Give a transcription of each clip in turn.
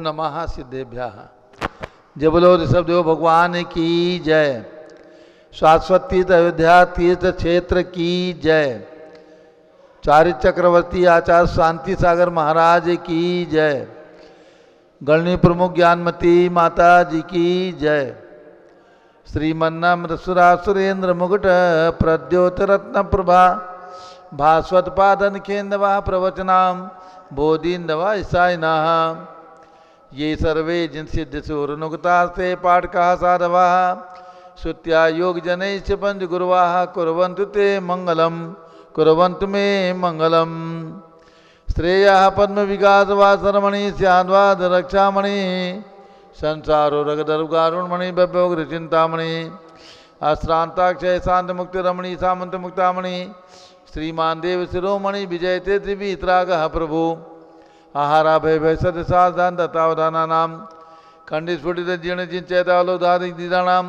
नमः सिद्धेभ्यः। जय बोलो ऋषभदेव भगवान की जय। शाश्वत तीर्थ अयोध्या तीर्थ क्षेत्र की जय। चारित्र चक्रवर्ती आचार्य शांति सागर महाराज की जय। गणनी प्रमुख ज्ञानमती माता जी की जय। श्रीमन्नाम सुरेंद्र मुकुट प्रद्योत रत्न प्रभा भास्वत पादन खेन्दवा प्रवचनाम बोधिन्दवा ईसाइना। ये सर्वे जिन सिद्ध सूरनुगता से पाठ कहा साधवा श्रुत्या योग जनैश्च पंच गुरुवाः कुर्वन्तु ते मंगलम कुर्वन्तु मे मंगलम। श्रेयः पद्म विकास वासरमणि स्याद्वाद रक्षामणि संसारो रगदरुगारुणमणि भव्योग्र चिंतामणि अश्रांताक्षय शांत मुक्त रमणि सामंत मुक्तामणि श्रीमान देव शिरोमणि विजयते त्रिवीतरागः प्रभु आहारा भय भय सद सावधान दत्तावधाना नाम खंडिस्फुटित जीर्ण चिंचैतावलोधादिक दीदानाम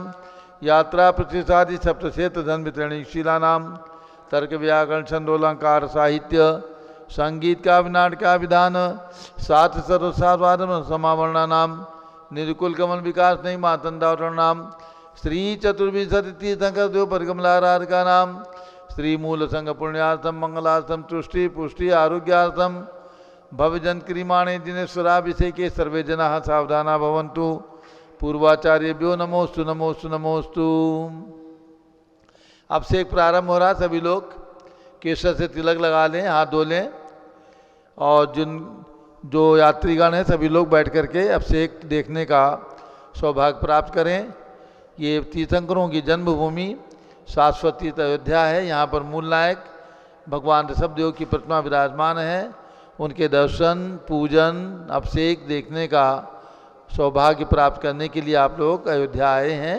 यात्रा प्रतिसादि सप्तक्षेत्र धन वितरणी शीला नाम तर्क व्याकरण छंदोलंकार साहित्य संगीत का विनाट का विधान सात सर्वसाधवाद समावरणा नाम निर्कुल कमल विकास नहीं मातंदावरण नाम श्री चतुर्विंशति तीर्थंकर देव परिकमलाराध का नाम श्री मूल संघ पुण्यार्थम मंगलार्थम तुष्टि पुष्टि आरोग्यार्थम भवजन क्रियमाणे दिनेश्वराभिषेके सर्वे जनाः सावधाना भवन्तु। पूर्वाचार्यभ्यो नमोस्तु नमोस्तु नमोस्तु। अभिषेक प्रारंभ हो रहा, सभी लोग केसर से तिलक लगा लें, हाथ धो लें और जो यात्रीगण हैं सभी लोग बैठ करके अभिषेक देखने का सौभाग्य प्राप्त करें। ये तीर्थंकरों की जन्मभूमि शाश्वत तीर्थ अयोध्या है। यहाँ पर मूल नायक भगवान ऋषभदेव की प्रतिमा विराजमान है। उनके दर्शन पूजन अभिषेक देखने का सौभाग्य प्राप्त करने के लिए आप लोग अयोध्या आए हैं,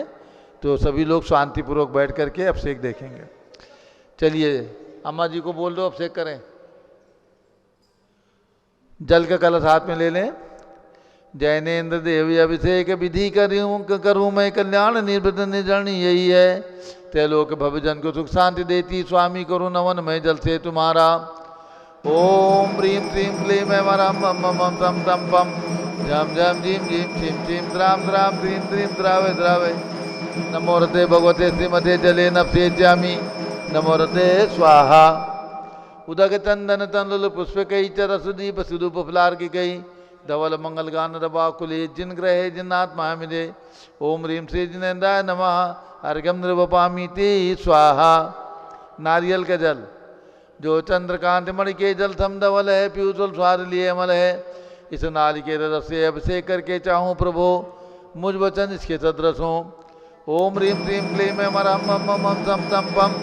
तो सभी लोग शांतिपूर्वक बैठ करके अभिषेक देखेंगे। चलिए अम्मा जी को बोल दो अभिषेक करें। जल का कलश हाथ में ले लें। जैनेन्द्र देवी अभिषेक विधि करूँ मैं कल्याण निर्वृत निर्जरणी यही है। त्रैलोक भवजन को सुख शांति देती स्वामी करूँ नवन मैं जल से तुम्हारा। ओम ह्रीं श्रीं क्लीं मैं वरम मम मम तम तम पम झम झम झीम झीम छीम छीम द्राम द्राम द्रीं द्रीं द्रावे द्रावे। नमो रते भगवते श्रीमते जले नभ्ये जामी नमो रते स्वाहा। उदक चंदन तंदुल पुष्पकैश्च रसदीप सुदूप फलार्किकै धवल मंगल गान रवाकुले जिन ग्रहे जिन्नात्मा मिले। ओम ह्रीं श्री जिनेन्द्राय नमः अर्घ्यं निर्वपामि ते स्वाहा। नारियल का जल जो चंद्रकांत मणि के जल थम धवल है पीयूषल स्वाद लिए अमल है। इस नारिकेल रस से अभिषेक करके चाहूँ प्रभु मुझ वचन इसके सदृश हों। ओम ह्रीं श्रीं क्लीं मैं मरम मम मम तम तम पम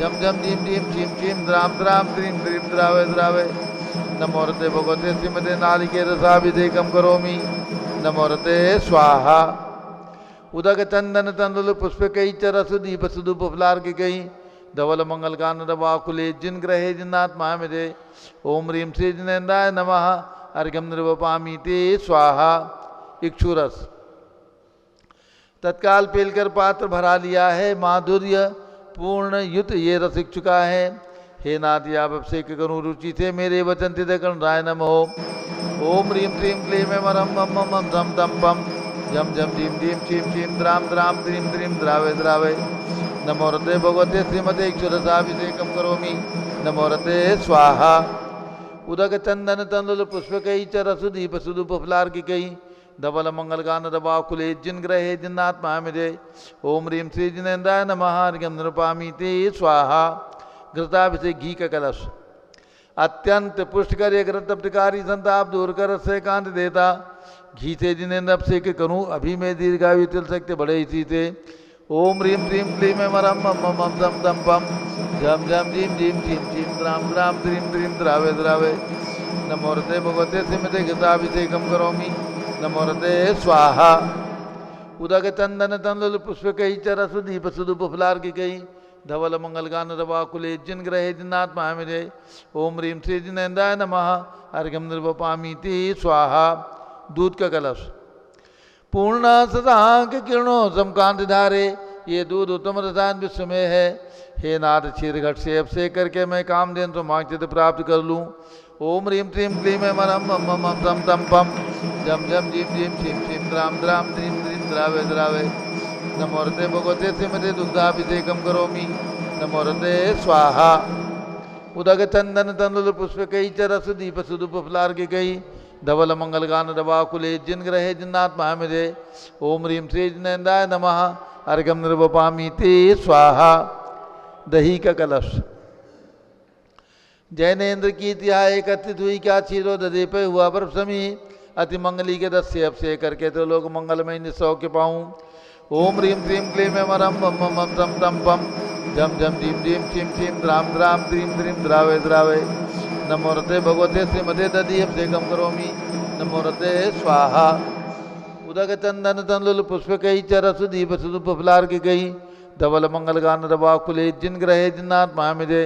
झम झम झीम झीम छीम छीम द्राम द्राम द्रीं द्रीं द्रावे द्रावे। नमो रते भगवते श्रीमते नारिकेल रसाभिषेकम करोमि नमो रते स्वाहा। उदक चंदन तंदुल पुष्पकैश्च रसदीप सुदूप फलार्किकै धवल मंगल गान रवाकुले जिन ग्रहे जिन्नात्मा मिले। ओम ह्रीं श्री जिनेन्द्राय नमः अर्घ्यं निर्वपामि ते स्वाहा। इक्षुरस तत्काल पेलकर पात्र भरा लिया है। माधुर्य पूर्ण युत ये रस इच्छुका है। हे नाथ आप अभिषेक करूँ रुचि से मेरे वचन तिदकर्ण राय नमो। ओम ह्रीं श्रीं क्लीं मैं वरम मम मम धम तम पम झम झम झीम झीम छीम छीम द्राम द्राम द्रीं द्रीं द्रावे द्रावे। नमो रते भगवते श्रीमते इक्षुरसाभिषेकम करोमि नमो रते स्वाहा। उदक चंदन तंदुल पुष्पकैश्च रसदीप सुदूप फलार्किकै धवल मंगल गान रवाकुले जिन ग्रहे जिन्नात्मा मिले। ओम ह्रीं श्री जिनेन्द्राय नमः अर्घ्यं निर्वपामि ते स्वाहा। घृताभिषेक घी का कलश अत्यंत पुष्टकर एक तप्तकारी संताप दूर कर से कांत देता। घी से जिनेन्द्र अभिषेक करूँ अभी मैं दीर्घायु तिल सकते बड़े इसी से। ओम ह्रीं श्रीं क्लीं मैं मरम मम मम तम तम पम झम झम झीम झीम छीम छीम द्राम द्राम द्रीं द्रीं द्रावे द्रावे। नमो रते भगवते श्रीमते घृताभिषेकम करोमि नमो रते स्वाहा। उदक चंदन तंदुल पुष्पकैश्च रसदीप सुदूप फलार्किकै धवल मंगल गान रवाकुले जिन ग्रहे जिन्नात्मा मिले। ओम ह्रीं श्री जिनेन्द्राय नमः अर्घ्यं निर्वपामि ते स्वाहा। दूध का कलश पूर्ण सदांक किरणों समकांत धारे ये दूध उत्तम रसायन विश्व में है। हे नाथ क्षीर घट से अभिषेक करके मैं कामधेनु तो मांगचित प्राप्त कर लूँ। ओम ह्रीं श्रीं क्लीं मैं मरम मम मम तम तम पम झम झम झीम झीम छीम छीम द्राम द्राम द्रीम द्रीम द्रावे द्रावे नमोरते भगवते श्रीमते दुग्धाभिषेकम करोमि नमोरते स्वाहा उदक चंदन तंदुल पुष्पकै च रस दीप सुदुप फलार्घिकै धवल मंगल गान दवाकुले जिन ग्रहे जिन्नाथ महामिदे ओम ह्रीं श्री जिनेन्द्राय नमः अर्घ्यम निर्वपामि ते स्वाहा। दही का कलश जैनेन्द्र की तिहाय एकत्रित हुई क्या क्षीरो दधे पे हुआ बर्फ समी अति मंगली के दस से अब से करके तो लोग मंगलमय निसौख्य पाऊँ। ओम ह्रीं क्लीं क्लीं मरम मम मम तम तम पम झम झम झीम झीम छीम छीम द्राम द्राम द्रीम द्रीम द्रावे द्रावे नमोरते भगवते श्रीमते दधीअभिषेकम करोमि नमोरते स्वाहा। उदक चंदन तंदुल पुष्पकै च रस दीप सुदुप फलार्घिकै धवल मंगल गान दवाकुले जिन ग्रहे जिन्नाथ महामिदे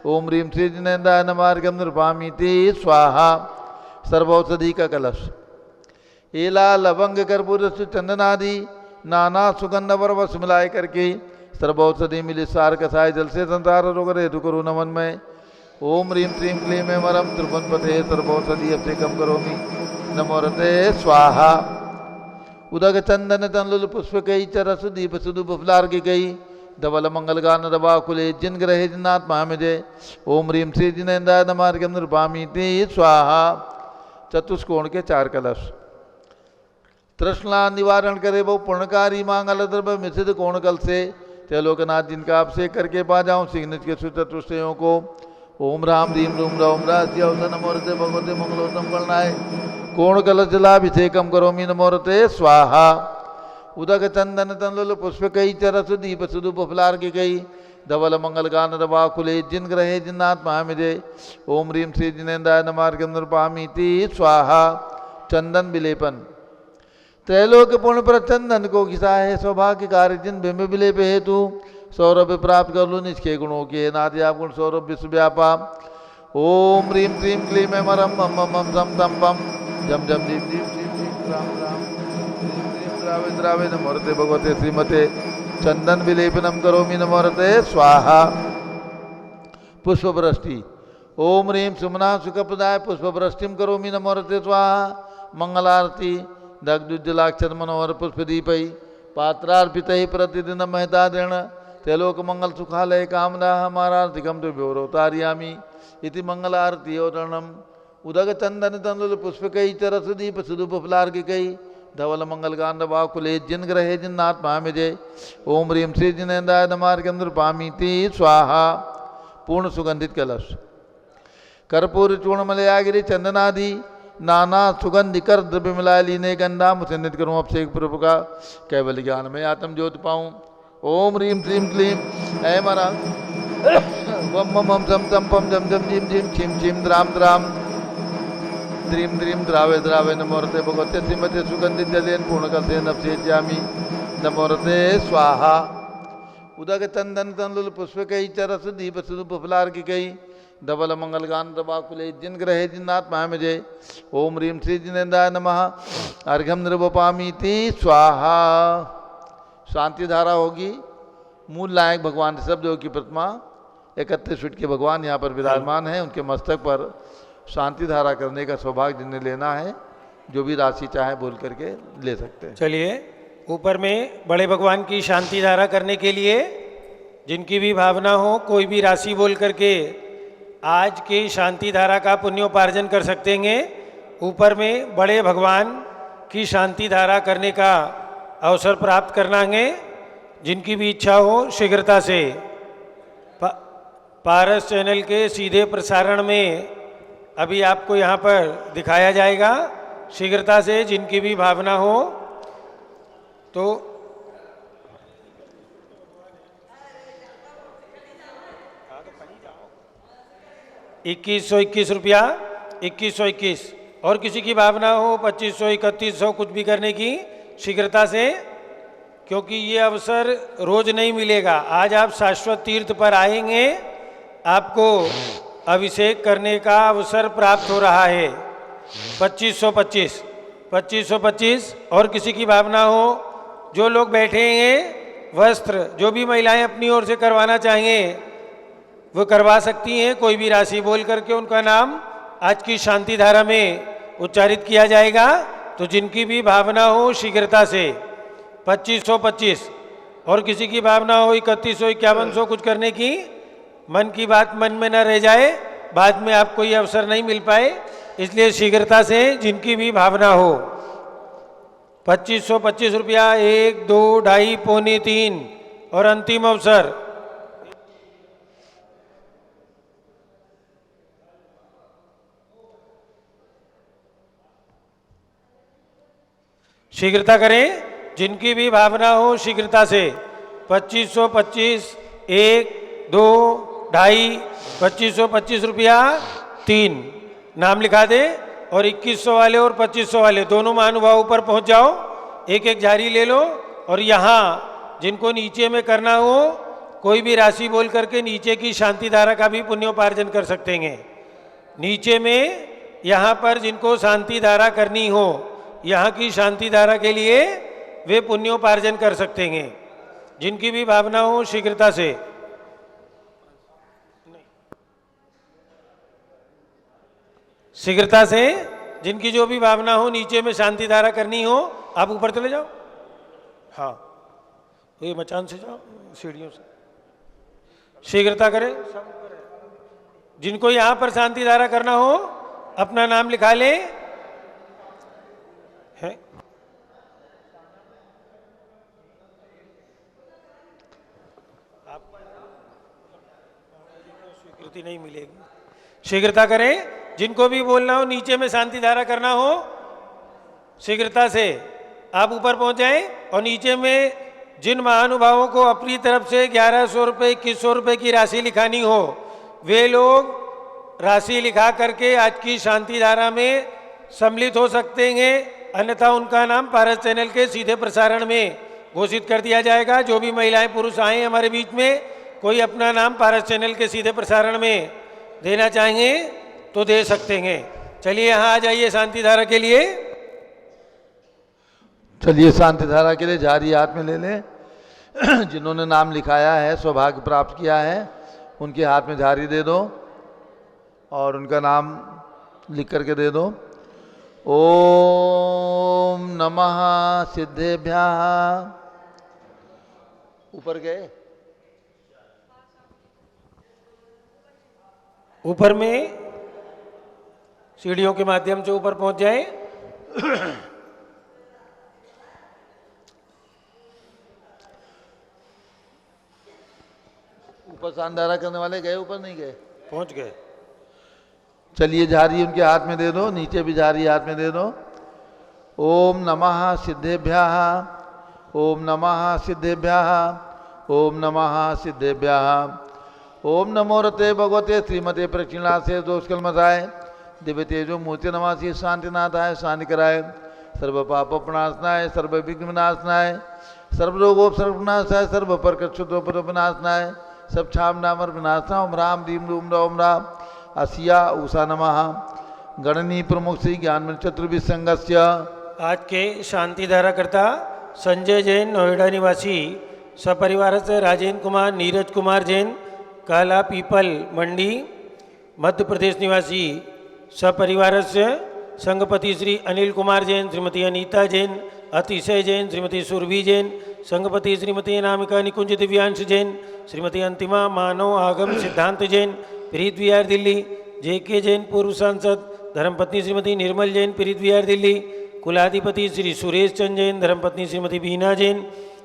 ओम ह्रीं श्री जिनेन्द्राय नमः अर्घ्यम निर्वपामि ते स्वाहा। सर्वौषधि का कलश एला लवंग कर्पूर चंदनादि नाना सुगंध वरवस मिलाए करके सर्वौषधि मिली सार कसाय जल से संसार रोग हेतु करो नमन में। ओम ह्रीं क्लीं क्लीं में मरम त्रिपुन पते सर्वौषधि अभिषेकम करोमि नमोरते स्वाहा। उदक चंदन तंदुल पुष्पकै च रस दीप सुदुप फलार्घिकै धवल मंगल गान दवाकुले जिन ग्रहे जिन्नाथ महामिदे ओम ह्रीं श्री जिनेन्द्राय नमः अर्घ्यम निर्वपामि ते स्वाहा। चतुष्कोण के चार कलश तृष्णा निवारण करे वो पूर्णकारी मांगल द्रव्य मिश्रित कोण कल से त्रिलोकनाथ जिनका अभिषेक करके पा जाऊँ सिग्निज के सुचतुष्टयों को। ओम राम ह्रीं रूम रौम रास्य नमोरते भगवते मंगलोत्तम गणनाय कोण कलश जलाभिषेकम करोमि नमोरते स्वाहा। उदक चंदन तंदुल पुष्पकै च रस दीप सुदुप फलार्घिकै धवल मंगल गान दवाकुले जिन ग्रहे जिन्नाथ महामिदे ओम ह्रीं श्री जिनेन्द्राय नमः अर्घ्यम निर्वपामि ते स्वाहा। चंदन विलेपन त्रैलोक पूर्ण पर चंदन को घिसा है सौभाग्य कार्य जिन बिंब विलेप हेतु सौरभ प्राप्त कर लू निष्के गुणों के नादि आप गुण सौरभ विश्व व्यापा। ओम ह्रीं क्लीं क्लीं में मरम मम मम तम तम पम झम झम झीम झीम छीम छीम राम राम द्रीम द्रीम द्रावे द्रावे नमोरते भगवते श्रीमते चंदन विलेपनम करोमि नमोरते स्वाहा। पुष्पवृष्टि ओम ह्रीं सुमना सुखप्रदाय पुष्पवृष्टिम करोमि नमोरते स्वाहा। मंगलारती दग्धुज्जलाक्षर मनोहर पुष्पदीपै पात्रार्पितै प्रतिदिन महतादृण त्रैलोक मंगल सुखालय कामना हमारार्थिकम तो व्योरोतार्यामि इति मंगलारती औरणम। उदक चंदन तंदुल पुष्पकै च रस दीप सुदुप फलार्घिकै धवल मंगल गान दवाकुले जिन ग्रहे जिन्नाथ महामिदे ओम ह्रीं श्री जिनेन्द्राय नमः अर्घ्यम निर्वपामि ते स्वाहा। पूर्ण सुगंधित कलश कर्पूर चूर्णमलयागिरि चंदनादि नाना सुगंधि कर द्रव्य मिलाए लीने गंधा मुसन्नित करूँ अभिषेक पूर्व का केवल ज्ञान में आत्म ज्योति पाऊँ। ओम ह्रीं क्लीं क्लीं ऐ मरा वम मम हम सम तम पम जम जम झीम झीम छीम छीम द्राम द्राम द्रीम द्रीम द्रावे द्रावे नमोरते भगवते श्रीमते सुगंधित जलेन पूर्ण कलसे नभसेच्यामि नमोरते स्वाहा। उदक चंदन तंदुल पुष्पकै च रस दीप सुदुप फलार्घिकै धवल मंगल गान दवाकुले जिन ग्रहे जिन्नाथ महामिदे ओम ह्रीं श्री जिनेन्द्राय नमः अर्घ्यम निर्वपामि ते स्वाहा। शांति धारा होगी। मूल नायक भगवान ऋषभदेव की प्रतिमा 31 फीट के भगवान यहाँ पर विराजमान है। उनके मस्तक पर शांति धारा करने का सौभाग्य जिन्हें लेना है जो भी राशि चाहे बोल करके ले सकते हैं। चलिए ऊपर में बड़े भगवान की शांति धारा करने के लिए जिनकी भी भावना हो कोई भी राशि बोल करके आज की शांति धारा का पुण्योपार्जन कर सकते हैं। ऊपर में बड़े भगवान की शांति धारा करने का अवसर प्राप्त करना है। जिनकी भी इच्छा हो शीघ्रता से पारस चैनल के सीधे प्रसारण में अभी आपको यहाँ पर दिखाया जाएगा। शीघ्रता से जिनकी भी भावना हो तो ₹2121 रुपया 2121 और किसी की भावना हो 2500 3100 कुछ भी करने की शीघ्रता से, क्योंकि ये अवसर रोज नहीं मिलेगा। आज आप शाश्वत तीर्थ पर आएंगे, आपको अभिषेक करने का अवसर प्राप्त हो रहा है। 2525 और किसी की भावना हो, जो लोग बैठे हैं वस्त्र जो भी महिलाएं अपनी ओर से करवाना चाहें वो करवा सकती हैं। कोई भी राशि बोल करके उनका नाम आज की शांति धारा में उच्चारित किया जाएगा। तो जिनकी भी भावना हो शीघ्रता से 2525, और किसी की भावना हो 3100 5100 कुछ करने की, मन की बात मन में न रह जाए, बाद में आपको ये अवसर नहीं मिल पाए, इसलिए शीघ्रता से जिनकी भी भावना हो। 2525 रुपया, 1 2 2.5 पौने 3, और अंतिम अवसर। शीघ्रता करें, जिनकी भी भावना हो शीघ्रता से। 2525, 1 2 2.5, 2525 रुपया 3, नाम लिखा दे, और 2100 वाले और 2500 वाले दोनों महानुभावों पर पहुंच जाओ, एक एक जारी ले लो। और यहाँ जिनको नीचे में करना हो, कोई भी राशि बोल करके नीचे की शांति धारा का भी पुण्योपार्जन कर सकते हैं। नीचे में यहाँ पर जिनको शांति धारा करनी हो, यहाँ की शांति धारा के लिए वे पुण्योपार्जन कर सकते हैं, जिनकी भी भावना हो शीघ्रता से। शीघ्रता से जिनकी जो भी भावना हो, नीचे में शांति धारा करनी हो, आप ऊपर चले जाओ। हाँ, ये मचान से जाओ, सीढ़ियों से। शीघ्रता करें, जिनको यहाँ पर शांति धारा करना हो अपना नाम लिखा ले। है स्वीकृति नहीं मिलेगी। शीघ्रता करें, जिनको भी बोलना हो, नीचे में शांति धारा करना हो, शीघ्रता से आप ऊपर पहुंच जाएं। और नीचे में जिन महानुभावों को अपनी तरफ से 1100 रुपये 2100 रुपये की राशि लिखानी हो, वे लोग राशि लिखा करके आज की शांति धारा में सम्मिलित हो सकते हैं, अन्यथा उनका नाम पारस चैनल के सीधे प्रसारण में घोषित कर दिया जाएगा। जो भी महिलाएं पुरुष आए हमारे बीच में, कोई अपना नाम पारस चैनल के सीधे प्रसारण में देना चाहेंगे तो दे सकते हैं। चलिए यहाँ आ जाइए शांति धारा के लिए। चलिए शांति धारा के लिए जारी हाथ में ले लें। जिन्होंने नाम लिखाया है, सौभाग्य प्राप्त किया है, उनके हाथ में जारी दे दो और उनका नाम लिख करके दे दो। ओम नमः सिद्धेभ्यः। ऊपर गए, ऊपर में सीढ़ियों के माध्यम से ऊपर पहुंच जाए। ऊपर शांतिधारा करने वाले गए, ऊपर नहीं गए, पहुंच गए। चलिए जारी उनके हाथ में दे दो, नीचे भी जारी हाथ में दे दो। ओम नमः सिद्धेभ्यः, ओम नमः सिद्धेभ्यः, ओम नमः सिद्धेभ्यः। ओम नमो रते भगवते श्रीमते प्रक्षिणासे दोषकलमसाय दिव्य तेजो मूर्ति नमासी शांतिनाथाय शांति कराय सर्व पाप प्रणाशनाय सर्व विघ्न विनाशनाय सर्व रोगोपसर्गनाशाय सर्व प्रकट विनाशनाय सब छाम नामर विनाशना। ओम राम रीम रूम ओम राम असिया उषा नमः। गणनी प्रमुख श्री ज्ञान चतुर्भि संघस्य आज के शांति धारा करता संजय जैन, नोएडा निवासी, सपरिवार से राजेंद्र कुमार, नीरज कुमार जैन, काला पीपल मंडी, मध्य प्रदेश निवासी, सपरिवार से संघपति श्री अनिल कुमार जैन, श्रीमती अनीता जैन, अतिशय जैन, श्रीमती सुरभि जैन, संघपति श्रीमती अनामिका निकुंज दिव्यांश जैन, श्रीमती अंतिमा मानव आगम सिद्धांत जैन, प्रीत विहार दिल्ली, जेके जैन पूर्व सांसद, धर्मपत्नी श्रीमती निर्मल जैन, प्रीत विहार दिल्ली, कुलाधिपति श्री सुरेश चंद जैन, धर्मपत्नी श्रीमती बीना जैन,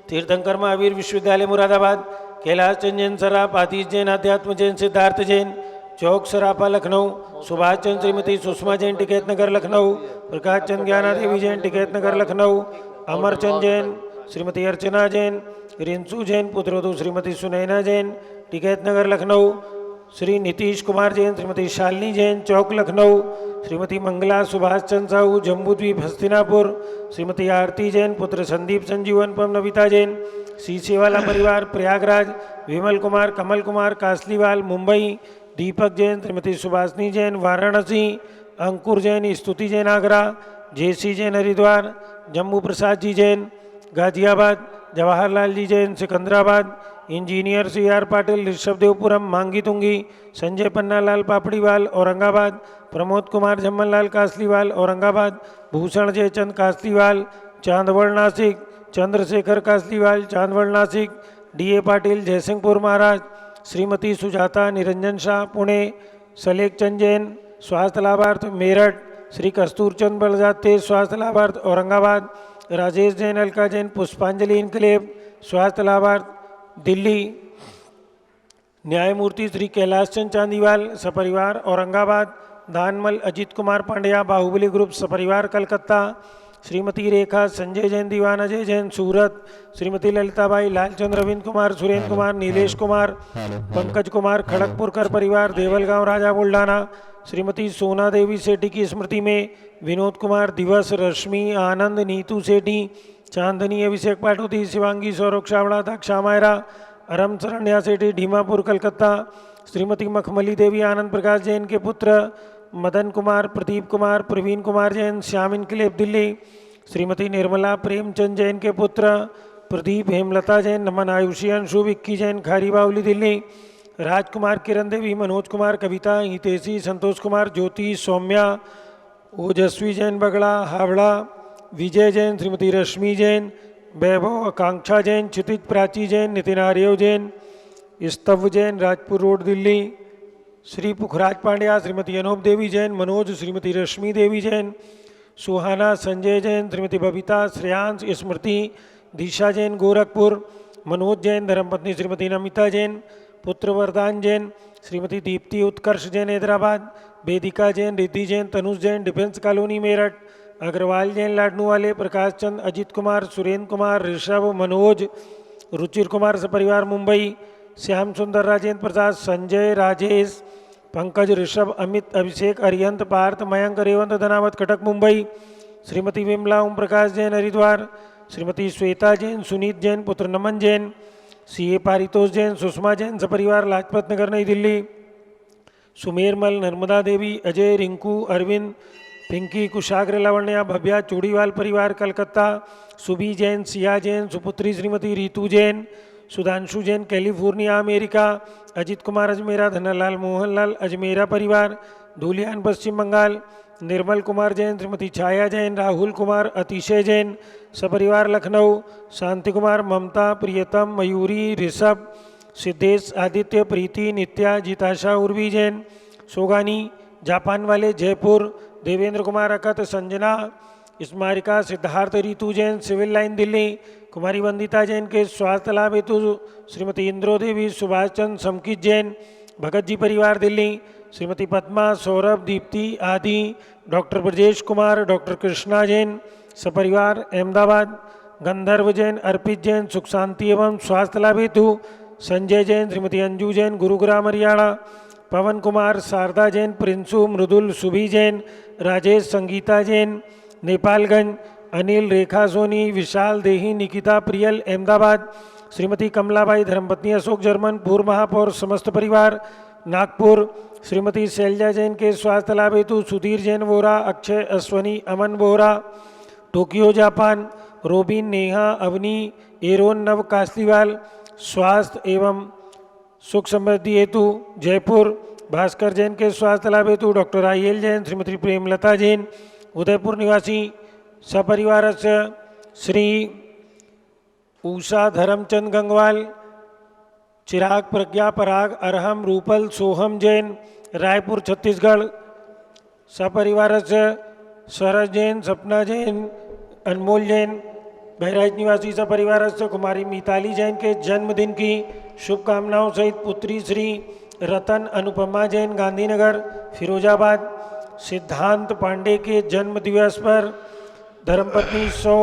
तीर्थंकर महावीर विश्वविद्यालय मुरादाबाद, कैलाश चंद जैन सराफ, आतिश जैन, अध्यात्म जैन, सिद्धार्थ जैन, चौक सराफा लखनऊ, सुभाष चंद श्रीमती सुषमा जैन, टिकैत नगर लखनऊ, प्रकाश चंद ज्ञाना देवी जैन, टिकैत नगर लखनऊ, अमर चंद जैन, श्रीमती अर्चना जैन, रिंसू जैन, पुत्रवधू श्रीमती सुनैना जैन, टिकैत नगर लखनऊ, श्री नीतीश कुमार जैन, श्रीमती शालिनी जैन, चौक लखनऊ, श्रीमती मंगला सुभाष चंद साहू, जम्बूद्वीप हस्तिनापुर, श्रीमती आरती जैन, पुत्र संदीप संजीवन पम नविता जैन, सीसेवाला परिवार प्रयागराज, विमल कुमार, कमल कुमार कासलीवाल मुंबई, दीपक जैन, श्रीमती सुभाषनी जैन वाराणसी, अंकुर जैन, स्तुति जैन आगरा, जेसी जैन हरिद्वार, जम्मू प्रसाद जी जैन गाजियाबाद, जवाहरलाल जी जैन सिकंदराबाद, इंजीनियर CR पाटिल ऋषभदेवपुरम मांगी तुंगी, संजय पन्नालाल पापड़ीवाल औरंगाबाद, प्रमोद कुमार जम्मनलाल कासलीवाल औरंगाबाद, भूषण जयचंद कासलीवाल चांदवड़ नासिक, चंद्रशेखर कासलीवाल चांदवड़ नासिक, DA पाटिल जयसिंहपुर महाराज, श्रीमती सुजाता निरंजन शाह पुणे, सलेख चंद जैन स्वास्थ्य लाभार्थ मेरठ, श्री कस्तूरचंद बलजाते स्वास्थ्य लाभार्थ औरंगाबाद, राजेश जैन अलका जैन पुष्पांजलि इनकलेब स्वास्थ्य लाभार्थ दिल्ली, न्यायमूर्ति श्री कैलाश चंद चांदीवाल सपरिवार औरंगाबाद, दानमल अजीत कुमार पांड्या बाहुबली ग्रुप सपरिवार कलकत्ता, श्रीमती रेखा संजय जैन दीवान अजय जैन सूरत, श्रीमती ललिताबाई लालचंद रविंद्र कुमार सुरेंद्र कुमार नीलेश कुमार पंकज कुमार खड़गपुरकर परिवार देवलगांव राजा बुल्ढाना, श्रीमती सोना देवी सेठी की स्मृति में विनोद कुमार दिवस रश्मि आनंद नीतू सेठी चांदनी अभिषेक पाटोती शिवांगी सौरभ छावड़ा दक्षा मायरा अरम शरण्या सेठी ढीमापुर कलकत्ता, श्रीमती मखमली देवी आनंद प्रकाश जैन के पुत्र मदन कुमार प्रदीप कुमार प्रवीण कुमार जैन श्याम इनकलेब दिल्ली, श्रीमती निर्मला प्रेमचंद जैन के पुत्र प्रदीप हेमलता जैन नमन आयुषी अंशु विक्की जैन खारी बावली दिल्ली, राजकुमार किरण देवी मनोज कुमार कविता हितेशी संतोष कुमार ज्योति सौम्या ओजस्वी जैन बगड़ा हावड़ा, विजय जैन श्रीमती रश्मि जैन वैभव आकांक्षा जैन क्षितिज प्राची जैन नितिन आर्यव जैन स्तव जैन राजपुर रोड दिल्ली, श्री पुखराज पांड्या श्रीमती अनूप देवी जैन मनोज श्रीमती रश्मि देवी जैन सुहाना संजय जैन श्रीमती बबीता श्रेयांश स्मृति दिशा जैन गोरखपुर, मनोज जैन धर्मपत्नी श्रीमती नमिता जैन पुत्र वरदान जैन श्रीमती दीप्ति उत्कर्ष जैन हैदराबाद, वेदिका जैन रिद्धि जैन तनुष जैन डिफेंस कॉलोनी मेरठ, अग्रवाल जैन लाडनू वाले प्रकाश चंद अजित कुमार सुरेंद्र कुमार ऋषभ मनोज रुचिर कुमार सपरिवार मुंबई, श्याम सुंदर राजेंद्र प्रसाद संजय राजेश पंकज ऋषभ अमित अभिषेक अरिहंत पार्थ मयंक रेवंत धनावत कटक मुंबई, श्रीमती विमला ओम प्रकाश जैन हरिद्वार, श्रीमती श्वेता जैन सुनीत जैन पुत्र नमन जैन CA पारितोष जैन सुषमा जैन सपरिवार लाजपत नगर नई दिल्ली, सुमेरमल नर्मदा देवी अजय रिंकू अरविंद पिंकी कुशाग्र लावण्या भव्या चूड़ीवाल परिवार कलकत्ता, सुबी जैन सिया जैन सुपुत्री श्रीमती रीतू जैन सुधांशु जैन कैलिफोर्निया अमेरिका, अजित कुमार अजमेरा धनलाल मोहनलाल अजमेरा परिवार धूलियान पश्चिम बंगाल, निर्मल कुमार जैन श्रीमती छाया जैन राहुल कुमार अतिशय जैन सपरिवार लखनऊ, शांति कुमार ममता प्रियतम मयूरी ऋषभ सिद्धेश आदित्य प्रीति नित्या जिताशा उर्वी जैन सोगानी जापान वाले जयपुर, देवेंद्र कुमार अकत संजना स्मारिका सिद्धार्थ रीतु जैन सिविल लाइन दिल्ली, कुमारी वंदिता जैन के स्वास्थ्य लाभ हेतु श्रीमती इंद्रो देवी सुभाष चंद्र समकित जैन भगत जी परिवार दिल्ली, श्रीमती पद्मा सौरभ दीप्ति आदि, डॉक्टर ब्रजेश कुमार डॉक्टर कृष्णा जैन सपरिवार अहमदाबाद, गंधर्व जैन अर्पित जैन सुख शांति एवं स्वास्थ्य लाभ हेतु संजय जैन श्रीमती अंजू जैन गुरुग्राम हरियाणा, पवन कुमार शारदा जैन प्रिंसू मृदुल सुभी जैन राजेश संगीता जैन नेपालगंज, अनिल रेखा सोनी विशाल देही निकिता प्रियल अहमदाबाद, श्रीमती कमलाबाई धर्मपत्नी अशोक जर्मन पूर्व महापौर समस्त परिवार नागपुर, श्रीमती शैलजा जैन के स्वास्थ्य लाभ हेतु Sudhir Jain Vora Akshay Ashwani Aman Bora Tokyo Japan, Robin Neha Avani Aaron Nav Kasliwal स्वास्थ्य एवं सुख समृद्धि हेतु जयपुर, भास्कर जैन के स्वास्थ्य लाभ हेतु डॉक्टर IL जैन श्रीमती प्रेमलता जैन उदयपुर निवासी सपरिवार श्री उषा धर्मचंद गंगवाल चिराग प्रज्ञा पराग अरहम रूपल सोहम जैन रायपुर छत्तीसगढ़, सपरिवार सरस जैन सपना जैन अनमोल जैन बहराइच निवासी सपरिवार कुमारी मिताली जैन के जन्मदिन की शुभकामनाओं सहित पुत्री श्री रतन अनुपमा जैन गांधीनगर फिरोजाबाद, सिद्धांत पांडे के जन्म दिवस पर धर्मपत्नी सौ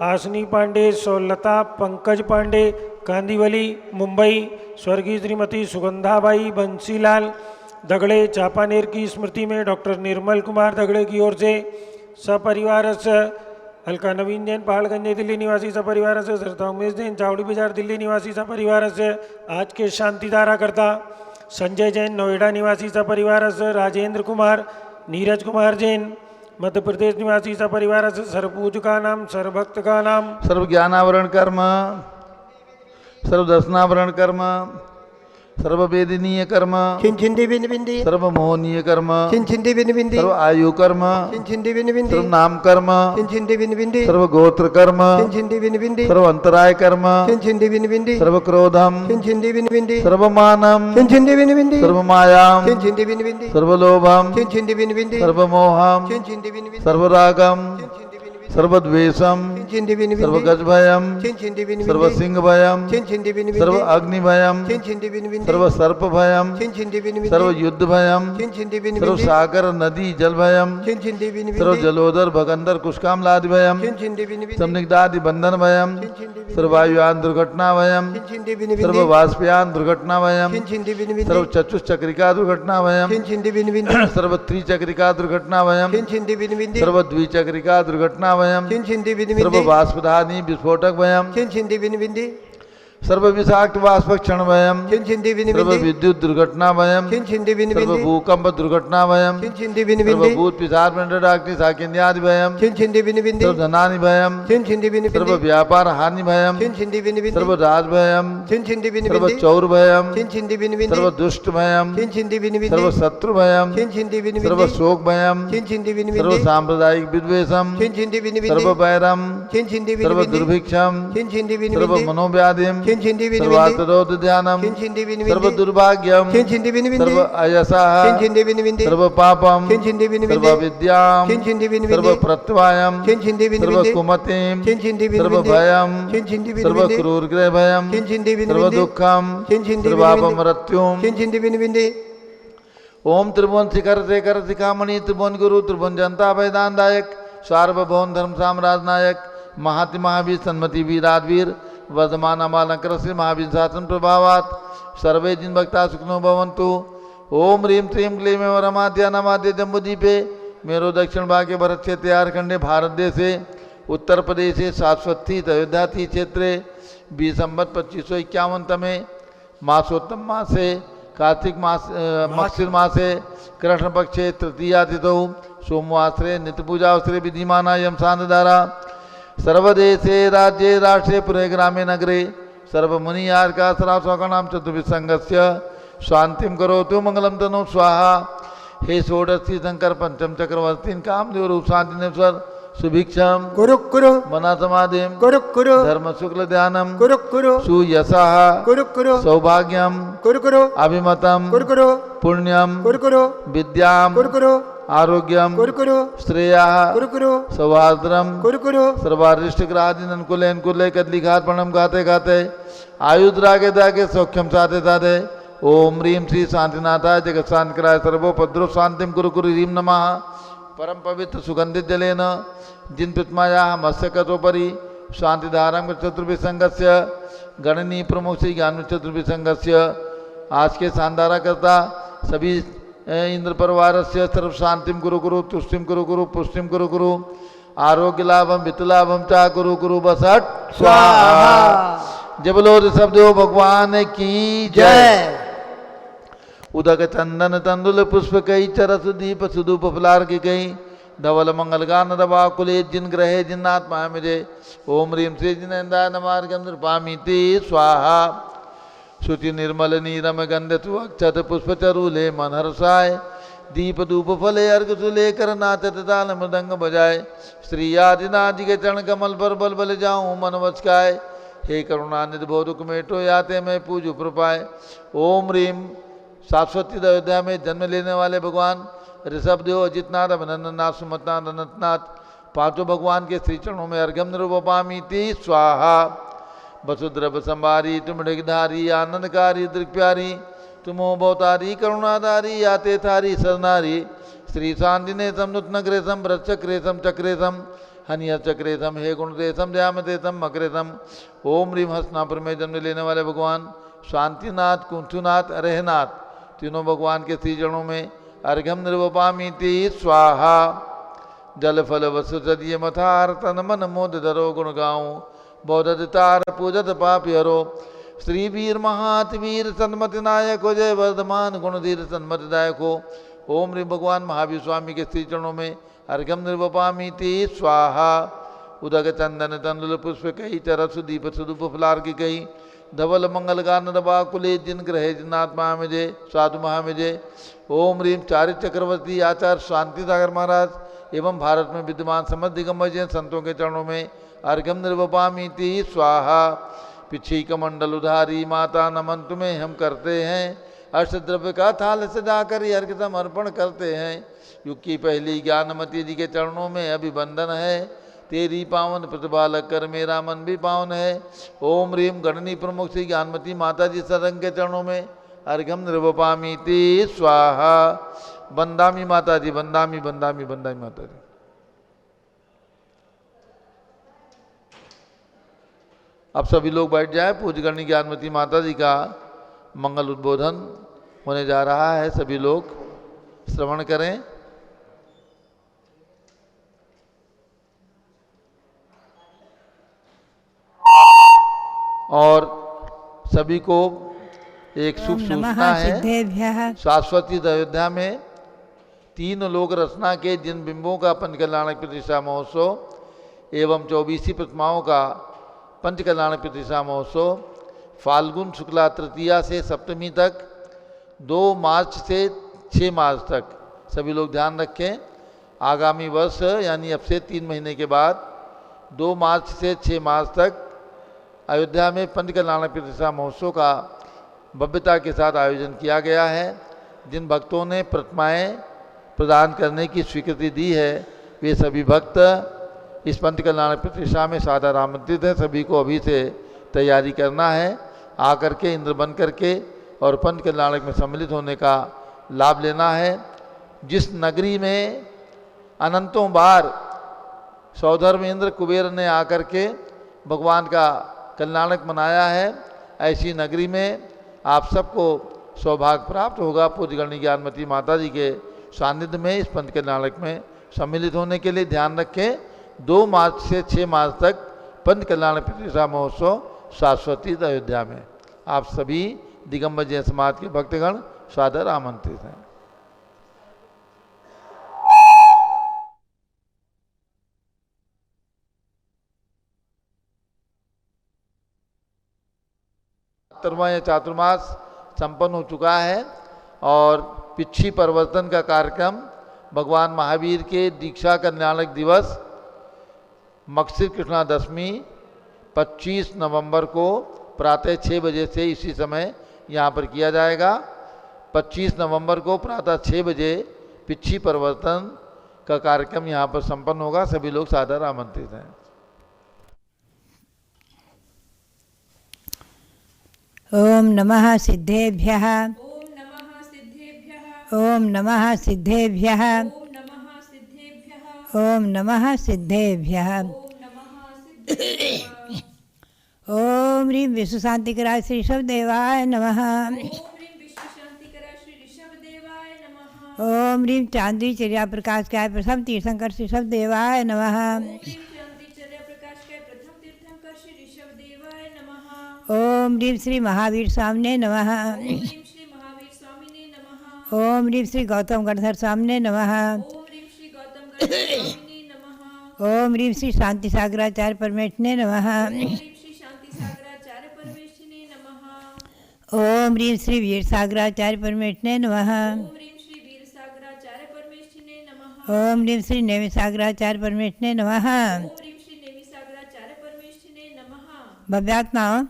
आसनी पांडे सौलता पंकज पांडे कांदीवली मुंबई, स्वर्गीय श्रीमती सुगंधाबाई बंसीलाल दगड़े चापानेर की स्मृति में डॉक्टर निर्मल कुमार दगड़े की ओर से सपरिवार हल्का नवीन जैन पहाड़गंज दिल्ली निवासी सपरिवार से सरता उमेश जैन चावड़ी बाजार दिल्ली निवासी सपरिवार से आज के शांति धारा करता संजय जैन नोएडा निवासी सपरिवार से राजेंद्र कुमार नीरज कुमार जैन मध्य प्रदेश निवासी सपरिवार से सर्वपूज का नाम सर्वभक्त का नाम सर्व ज्ञानावरण कर्म सर्वदर्शनावरण कर्म, सर्ववेदनीय कर्म, चिंचिंदी बिन बिंदी सर्वमोहनीय कर्म, चिंचिंदी बिन बिंदी सर्व आयु कर्म, चिंचिंदी बिन बिंदी सर्व नाम कर्म, चिंचिंदी बिन बिंदी सर्व गोत्र कर्म, चिंचिंदी बिन बिंदी सर्व अंतराय कर्म, चिंचिंदी बिन बिंदी सर्व क्रोधम, चिंचिंदी बिन बिंदी सर्व मानम, चिंचिंदी बिन बिंदी सर्व मायाम, चिंचिंदी बिन बिंदी सर्व लोभम, चिंचिंदी बिन बिंदी सर्व मोहम, चिंचिंदी बिन बिंदी सर्व रागम, चिंचिंदी बिन बिंदी सर्व द्वेषम, चिंचिंदी बिन सर्व बिंदी गज भयम, चिंचिंदी बिन सर्व बिंदी सिंह भयम, चिंचिंदी बिन सर्व बिंदी अग्नि भयम, चिंचिंदी बिन बिंदी सर्व सर्प भयम, चिंचिंदी बिन सर्व बिंदी युद्ध भयम, चिंचिंदी बिन सर्व बिंदी सागर नदी जल भयम, चिंचिंदी बिन सर्व बिंदी जलोदर भगंदर कुष्कामलादि भयम, चिंचिंदी बिन बिंदी समनिग्धादि बंधन भयम, चिंचिंदी बिन सर्व वायुयान दुर्घटना भयम, चिंचिंदी बिन सर्व बिंदी वाष्पयान दुर्घटना भयम, चिंचिंदी बिन बिंदी सर्व चतुष्चक्रिका दुर्घटना भयम, चिंचिंदी बिन बिंदी सर्व त्रिचक्रिका दुर्घटना भयम, चिंचिंदी बिन बिंदी सर्व द्विचक्रिका दुर्घटना भयम, चिंचिंदी बिन सर्व बिंदी वाष्पधानी विस्फोटक भयम, चिंचिंदी बिन बिंदी सर्व विषाक्त वाष्प क्षण भयम, चिंचिंदी बिन सर्व बिंदी विद्युत दुर्घटना भयम, चिंचिंदी बिन सर्व बिंदी भूकंप दुर्घटना भयम, चिंचिंदी बिन सर्व बिंदी भूत पिशाच डाग्नि साकिन्यादि भयम, चिंचिंदी बिन बिंदी सर्व धनानि भयम, चिंचिंदी बिन सर्व बिंदी व्यापार हानि भयम, चिंचिंदी बिन बिंदी सर्व राज भयम, चिंचिंदी बिन सर्व बिंदी चौर भयम, चिंचिंदी बिन बिंदी सर्व दुष्ट भयम, चिंचिंदी बिन बिंदी सर्व शत्रु भयम, चिंचिंदी बिन सर्व बिंदी शोक भयम, चिंचिंदी बिन सर्व बिंदी सांप्रदायिक विद्वेषम, चिंचिंदी बिन सर्व बिंदी वैरम, चिंचिंदी बिन सर्व बिंदी दुर्भिक्षम, चिंचिंदी बिन सर्व बिंदी मनोव्याधिम, चिंचिंदी बिन बिंदी सर्वार्थरोध ध्यानम, चिंचिंदी बिन सर्व बिंदी दुर्भाग्यम, चिंचिंदी बिन बिंदी सर्व अयसः, चिंचिंदी बिन बिंदी सर्व पापम, चिंचिंदी बिन सर्व बिंदी विद्याम, चिंचिंदी बिन सर्व बिंदी प्रत्यवायम, चिंचिंदी बिन सर्व बिंदी कुमतिम, चिंचिंदी बिन सर्व बिंदी भयम, चिंचिंदी बिन सर्व बिंदी क्रूर गृह भयम, चिंचिंदी बिन सर्व बिंदी दुखम, चिंचिंदी बिन सर्वाप बिंदी मृत्युम। चिंचिंदी बिन बिंदी ओम त्रिभुवन शिखर शेखर शिखामणि त्रिभुवन गुरु त्रिभुवन जनता वैदानदायक सार्वभौम धर्म साम्राज्य नायक महाति महावीर सन्मति वीराधवीर वर्धमान अमालंकर श्री महावीर शासन प्रभावात सर्वे जिन भक्ता सुखनो भवन्तु। ओम ह्रीम श्रीम क्लीम रमाद्या नमाद्य जम्बुदीपे मेरो दक्षिण भागे भरत क्षेत्र झारखंडे भारत देशे उत्तर प्रदेशे शाश्वती अयोध्या क्षेत्रे 20 संवत 2551 तमे मासोत्तम मासे कार्तिक मास मक्षिर मासे कृष्ण पक्षे तृतीया तिथौ सोमवासरे नित्यपूजावसरे विधिमाना यम सांधारा सर्वदेशे राज्ये राष्ट्रे पुरे ग्रामे नगरे सर्वमुनि यार्का सरास्वकणाम चतुर्विसंगस्य शांतिम करोतु मंगलम तनो स्वाहा। हे षोडशी शंकर पंचम चक्रवर्ती कामदेव रूप शांतिनेश्वर सुभिक्षम कुरु कुरु मना समाधिम कुरु कुरु धर्म शुक्ल ध्यानम कुरु कुरु सुयशः कुरु कुरु सौभाग्यम कुरु कुरु अभिमतम कुरु कुरु पुण्यम कुरु कुरु विद्याम कुरु कुरु आरोग्यम कुरु कुरु श्रेया कुरु कुरु सौहार्द्रम कुरु कुरु सर्वारिष्ट ग्राहदिन अनुकूले अनुकूले कदलिघातपणम गाते गाते आयुद्रागे दागे सौख्यम साधे साधे ओम ह्रीम श्री शांतिनाथाय जगत शांतिकराय सर्वोपद्रव शांतिम कुरु कुरु ह्रीम नमः। परम पवित्र सुगंधित जलेन जिन प्रतिमाया मत्स्यकतोपरि शांतिधारम चतुर्विसंगस्य गणनीय प्रमुख श्री ज्ञान चतुर्विसंगस्य आज के शानदारा करता सभी इंद्र परिवार से सर्व शांतिम कुरु कुरु तुष्टिम कुरु कुरु पुष्टिम कुरु कुरु आरोग्य लाभम वित्त लाभम चा कुरु कुरु बसट स्वाहा। जय बोलो ऋषभ देव भगवान की जय। उदक चंदन तंदुल पुष्प कई चरस दीप सुदूप फुलार की कई धवल मंगल गान दबा कुले जिन ग्रहे जिन्नात्मा मुझे ओम ह्रीम श्री जिनेन्द्राय नमार्गम नृपामीति स्वाहा। शुचि निर्मल नीरम गंध तु अक्षत पुष्प चरूले मन हर्षाय दीप धूप फले अर्घ सुले कर नाचत ताल मृदंग बजाए श्री आदिनाथ के चरण कमल पर बल बल जाऊं मन वचकाय हे करुणानिधि भो दुख मेटो याते मैं पूजु प्रपाय। ओम ह्रीम शाश्वती अयोध्या में जन्म लेने वाले भगवान ऋषभ देव अजितनाथ अभिनंदननाथ सुमतनाथ अनंतनाथ पांचों भगवान के श्री चरणों में अर्घ्यम निरूपपामीति स्वाहा। वसुद्रव संभारी तुम ढिगधारी आनंदकारी दृक्प्यारी तुमो भवतारी करुणाधारी याते थारी सरनारी श्री शांतिने सम नूतन ग्रेसम व्रतचक्रेसम चक्रेसम हनिय चक्रेसम हे गुणदेशम दयामतेसम मकरेसम। ओम ह्रीम हसनापुर में जन्म लेने वाले भगवान शांतिनाथ कुंठुनाथ अरेहनाथ तीनों भगवान के श्री चरणों में अर्घ्यम निर्वपामीति स्वाहा। जल फल वसु सदिय मथार तन मन मोद धरो गुण गाऊं बौद्ध तार पूजत पापी हरो श्री वीर महातवीर सन्मति नायक हो जय वर्धमान गुणधीर सन्मति दायक हो। ओम ह्रीम भगवान महावीर स्वामी के श्री चरणों में अर्घ्यम निर्वपामीति स्वाहा। उदक चंदन तंदुल पुष्प कई चरसु दीप सुदूप फुलार की कई धवल मंगल गानवा कुले जिन ग्रहे जिनात्मा मिजे साधु महामिजे। ओम ह्रीम चारित चक्रवर्ती आचार्य शांति सागर महाराज एवं भारत में विद्यमान समस्त दिगंबर संतों के चरणों में अर्घ्यम निर्वपामीति स्वाहा। पिछी कमंडल उधारी माता नमन तुम्हें हम करते हैं, अष्टद्रव्य का थाल सजाकर अर्घ्य समर्पण करते हैं। युग की पहली ज्ञानमती जी के चरणों में अभिवंदन है, तेरी पावन प्रतिभा लगकर मेरा मन भी पावन है। ओम ह्रीम गणनी प्रमुख श्री ज्ञानमती माता जी सरंग के चरणों में अर्घ्यम निर्वपामीति स्वाहा। बंदामी माता जी, बंदामी बंदामी बंदामी माता जी। अब सभी लोग बैठ जाए। पूज्य गणनी ज्ञानमती माता जी का मंगल उद्बोधन होने जा रहा है, सभी लोग श्रवण करें। और सभी को एक शुभ सूचना है। शाश्वती अयोध्या में 3 लोक रचना के जिन बिंबों का पंचकल्याणक प्रतिष्ठा महोत्सव एवं 24 प्रतिमाओं का पंचकल्याणक प्रतिष्ठा महोत्सव फाल्गुन शुक्ला तृतीया से सप्तमी तक 2 मार्च से 6 मार्च तक, सभी लोग ध्यान रखें, आगामी वर्ष यानी अब से 3 महीने के बाद 2 मार्च से 6 मार्च तक अयोध्या में पंचकल्याणक प्रतिष्ठा महोत्सव का भव्यता के साथ आयोजन किया गया है। जिन भक्तों ने प्रतिमाएं प्रदान करने की स्वीकृति दी है वे सभी भक्त इस पंचकल्याणक प्रतिष्ठा में सादर आमंत्रित हैं। सभी को अभी से तैयारी करना है, आकर के इंद्र बन करके और पंचकल्याणक में सम्मिलित होने का लाभ लेना है। जिस नगरी में अनंतों बार सौधर्म इंद्र कुबेर ने आकर के भगवान का कल्याणक मनाया है, ऐसी नगरी में आप सबको सौभाग्य प्राप्त होगा पूज्य गणनी ज्ञानमती माता जी के सानिध्य में इस पंच कल्याणक में सम्मिलित होने के लिए। ध्यान रखें 2 मार्च से 6 मार्च तक पंच कल्याणक प्रतिष्ठा महोत्सव शाश्वती अयोध्या में। आप सभी दिगंबर जैन समाज के भक्तगण सादर आमंत्रित हैं। चातुर्मास संपन्न हो चुका है और पिछी परिवर्तन का कार्यक्रम भगवान महावीर के दीक्षा कल्याणक दिवस मक्षिर कृष्णा दशमी 25 नवंबर को प्रातः 6 बजे से इसी समय यहाँ पर किया जाएगा। 25 नवंबर को प्रातः 6 बजे पिछी परिवर्तन का कार्यक्रम यहाँ पर संपन्न होगा। सभी लोग सादर आमंत्रित हैं। ओम नमः सिद्धेभ्यः। ओम नमः सिद्धेभ्यः। ओम नमः सिद्धेभ्यः। ओम नमः सिद्धेभ्यः। ओम नमः सिद्धेभ्यः। ओम नमः सिद्धेभ्यः। ओम ह्रीं विश्व शांतिकराय श्री ऋषभदेवाय नमः। ओम ह्रीं विश्व शांतिकराय श्री ऋषभदेवाय नमः। ओम ह्रीं चांदी चर्या प्रकाश काय प्रथम तीर्थंकर श्री ऋषभदेवाय नमः। ओम ह्रीं चांदी चर्या प्रकाश काय प्रथम तीर्थंकर श्री ऋषभदेवाय नमः। ओम ह्रीं श्री महावीर स्वामिने नमः। ओम ह्रीं श्री महावीर स्वामिने नमः। ओम ह्रीं श्री गौतम गणधर स्वामिने नमः। ओम ह्रीं श्री गौतम गणधर स्वामिने नमः। ओम ह्रीं श्री शांति सागराचार्य परमेष्ठिने नमः। ओम ह्रीं श्री शांति सागराचार्य परमेष्ठिने नमः। ओम ह्रीं श्री वीर सागराचार्य परमेष्ठिने नमः। ओम ह्रीं श्री वीर सागराचार्य परमेष्ठिने नमः। ओम ह्रीं श्री नेमि सागराचार्य परमेष्ठिने नमः। ओम ह्रीं श्री नेमि सागराचार्य परमेष्ठिने नमः। भव्यात्माओं,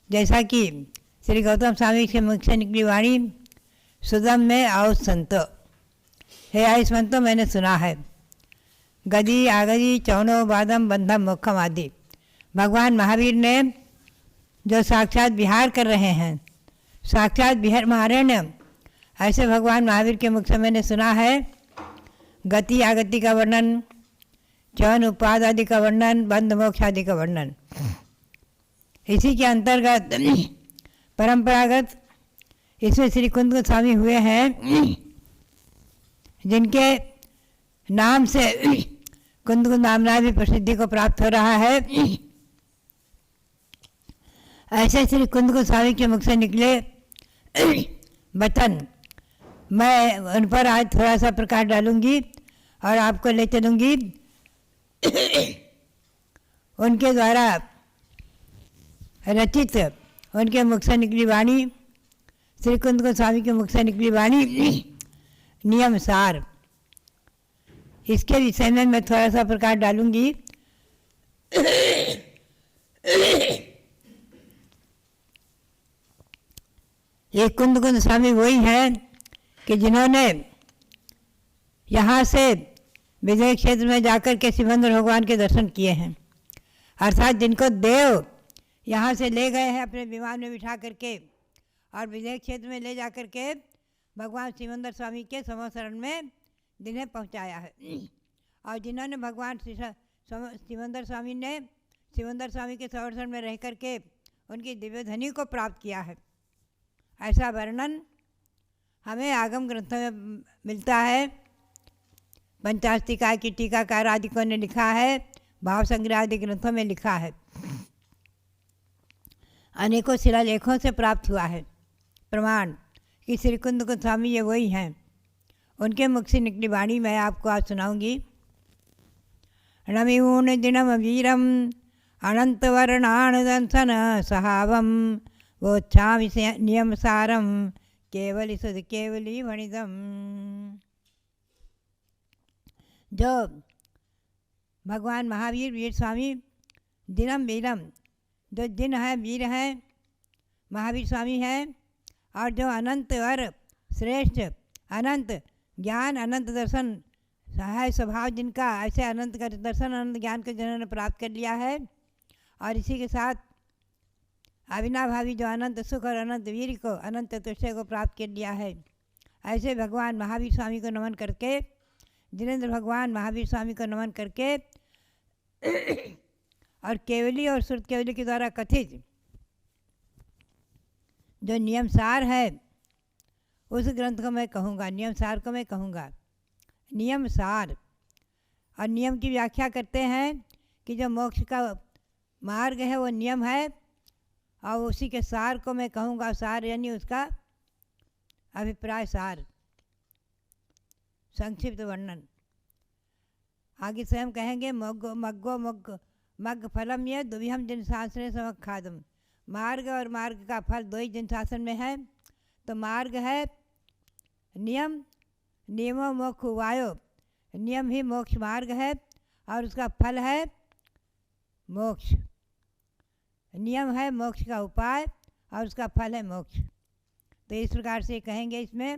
जैसा कि श्री गौतम स्वामी के मुख से निकली वाणी सुदम में आओ संतो, हे आयुष संतो, मैंने सुना है गदी आगदी चौनो बादम बंधम मुखम आदि भगवान महावीर ने जो साक्षात विहार कर रहे हैं, साक्षात विहार महारण्य, ऐसे भगवान महावीर के मुख से मैंने सुना है गति आगति का वर्णन, चौन उपाद आदि का वर्णन, बंध मोक्ष आदि का वर्णन। इसी के अंतर्गत परंपरागत इसमें श्री कुंद स्वामी हुए हैं जिनके नाम से कुंद नामना भी प्रसिद्धि को प्राप्त हो रहा है। ऐसे श्री कुंद स्वामी के मुख से निकले वचन मैं उन पर आज थोड़ा सा प्रकाश डालूंगी और आपको ले चलूंगी उनके द्वारा रचित उनके मुख से निकली वाणी, श्री कुंद गोस्वामी के मुख से निकली वाणी नियम सार, इसके विषय में मैं थोड़ा सा प्रकाश डालूंगी। ये कुंद गोस्वामी वही हैं कि जिन्होंने यहाँ से विजय क्षेत्र में जाकर के शिवंदर भगवान के दर्शन किए हैं, अर्थात जिनको देव यहाँ से ले गए हैं अपने विमान में बिठा करके और विजय क्षेत्र में ले जा कर के भगवान शिवंदर स्वामी के समोसरण में जिन्हें पहुँचाया है, और जिन्होंने भगवान शिवंदर स्वामी के संरक्षण में रह करके उनकी दिव्य ध्वनि को प्राप्त किया है, ऐसा वर्णन हमें आगम ग्रंथों में मिलता है। पंचास्तिका की टीकाकार आदिकों ने लिखा है, भाव संग्रह आदि ग्रंथों में लिखा है, अनेकों शिलालेखों से प्राप्त हुआ है प्रमाण कि श्री कुंद गोस्वामी ये वही हैं। उनके मुख से निकली वाणी मैं आपको आज सुनाऊंगी। नमिऊन दिनम वीरम अनंत वर्णान दंसन सहावम वोच्छामि नियम सारम केवली सुध केवली वणिदम। जो भगवान महावीर वीर स्वामी दिनम वीरम, जो दिन है वीर हैं, महावीर स्वामी हैं, और जो अनंत वर श्रेष्ठ अनंत ज्ञान अनंत दर्शन है स्वभाव जिनका, ऐसे अनंत का दर्शन अनंत ज्ञान को जिन्होंने प्राप्त कर लिया है, और इसी के साथ अविनाभावी जो अनंत सुख और अनंत वीर को अनंत तुष्य को प्राप्त कर लिया है, ऐसे भगवान महावीर स्वामी को नमन करके, जिनेंद्र भगवान महावीर स्वामी को नमन करके और केवली और श्रुत केवली के द्वारा कथित जो नियम सार है उस ग्रंथ को मैं कहूँगा, नियम सार को मैं कहूँगा। नियम सार और नियम की व्याख्या करते हैं कि जो मोक्ष का मार्ग है वो नियम है, और उसी के सार को मैं कहूँगा। सार यानी उसका अभिप्राय सार, संक्षिप्त वर्णन। आगे स्वयं कहेंगे मग्गो मग्गो मग्ग मग्ग फलम ये दुविहम जिन शास्त्र समखादम। मार्ग और मार्ग का फल दो ही जिन शासन में है। तो मार्ग है नियम, नियमो मोक्ष उवायो, नियम ही मोक्ष मार्ग है और उसका फल है मोक्ष। नियम है मोक्ष का उपाय और उसका फल है मोक्ष। तो इस प्रकार से कहेंगे इसमें,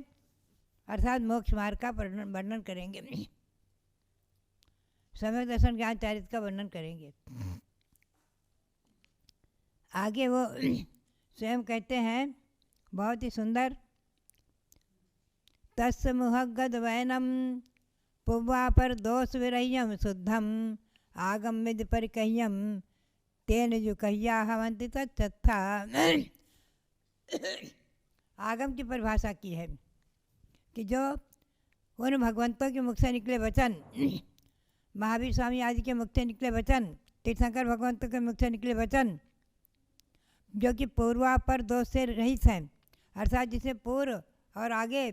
अर्थात मोक्ष मार्ग का वर्णन करेंगे, समय दर्शन ज्ञान चारित्र का वर्णन करेंगे। आगे वो स्वयं कहते हैं बहुत ही सुंदर, तस् मुहगद वैनम पुव्वा पर दोष विरह्यम शुद्धम आगम मिद परिकह्यम तेन जो कहिया हवंति तत्था। आगम की परिभाषा की है कि जो उन भगवंतों के मुख से निकले वचन, महावीर स्वामी आदि के मुख से निकले वचन, तीर्थंकर भगवंतों के मुख से निकले वचन, जो कि पूर्वापर दोष से रहित हैं, अर्थात जिसे पूर्व और आगे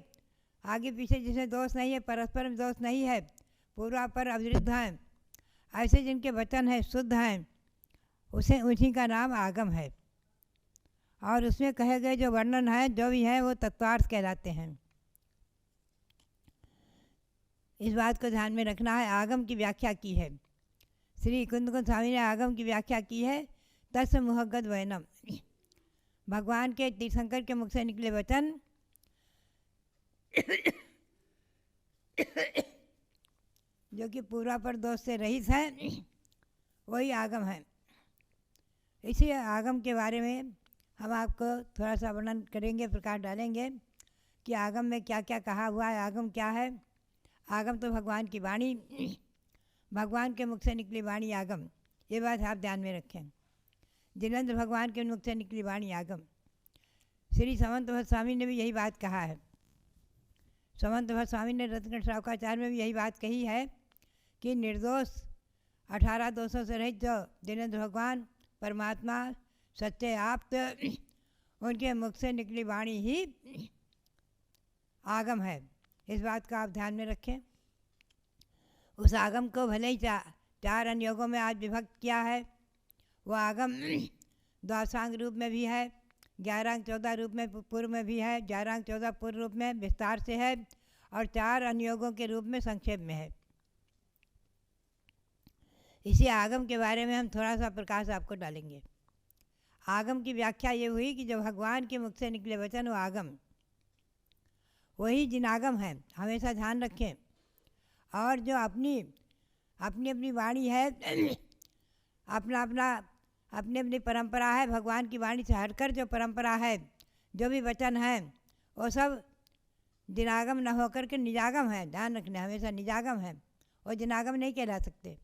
पीछे जिसे दोष नहीं है, परस्पर में दोष नहीं है, पूर्वापर अविरुद्ध हैं, ऐसे जिनके वचन हैं शुद्ध हैं, उसे उसी का नाम आगम है। और उसमें कहे गए जो वर्णन है जो भी है वो तत्वार्थ कहलाते हैं। इस बात को ध्यान में रखना है। आगम की व्याख्या की है श्री कुंद गोस्वामी ने, आगम की व्याख्या की है तस् मुहगद वैनम, भगवान के तीर्थंकर के मुख से निकले वचन जो कि पूर्वापर दोष से रहित है, वही आगम है। इसी आगम के बारे में हम आपको थोड़ा सा वर्णन करेंगे, प्रकाश डालेंगे कि आगम में क्या क्या कहा हुआ है। आगम क्या है? आगम तो भगवान की वाणी, भगवान के मुख से निकली वाणी आगम। ये बात आप ध्यान में रखें। जिनेंद्र भगवान के मुख से निकली वाणी आगम। श्री समंत भट्ट स्वामी ने भी यही बात कहा है। समंत भट्ट स्वामी ने रत्न श्रावकाचार्य में भी यही बात कही है कि निर्दोष 18 दोषों से रहित जो जिनेंद्र भगवान परमात्मा सच्चे आप्त, उनके मुख से निकली वाणी ही आगम है। इस बात का आप ध्यान में रखें। उस आगम को भले ही चार अन्य योगों में आज विभक्त किया है, वो आगम द्वासांग रूप में भी है, 11 अंक 14 रूप में पूर्व में भी है, 11 अंक 14 पूर्व रूप में विस्तार से है और 4 अनुयोगों के रूप में संक्षेप में है। इसी आगम के बारे में हम थोड़ा सा प्रकाश आपको डालेंगे। आगम की व्याख्या ये हुई कि जो भगवान के मुख से निकले वचन वो आगम, वही जिनागम है, हमेशा ध्यान रखें। और जो अपनी अपनी वाणी है, अपनी अपनी परंपरा है, भगवान की वाणी से हटकर जो परंपरा है, जो भी वचन है, वो सब जिनागम न होकर के निजागम है। ध्यान रखना, हमेशा निजागम है, वो जिनागम नहीं कहला सकते।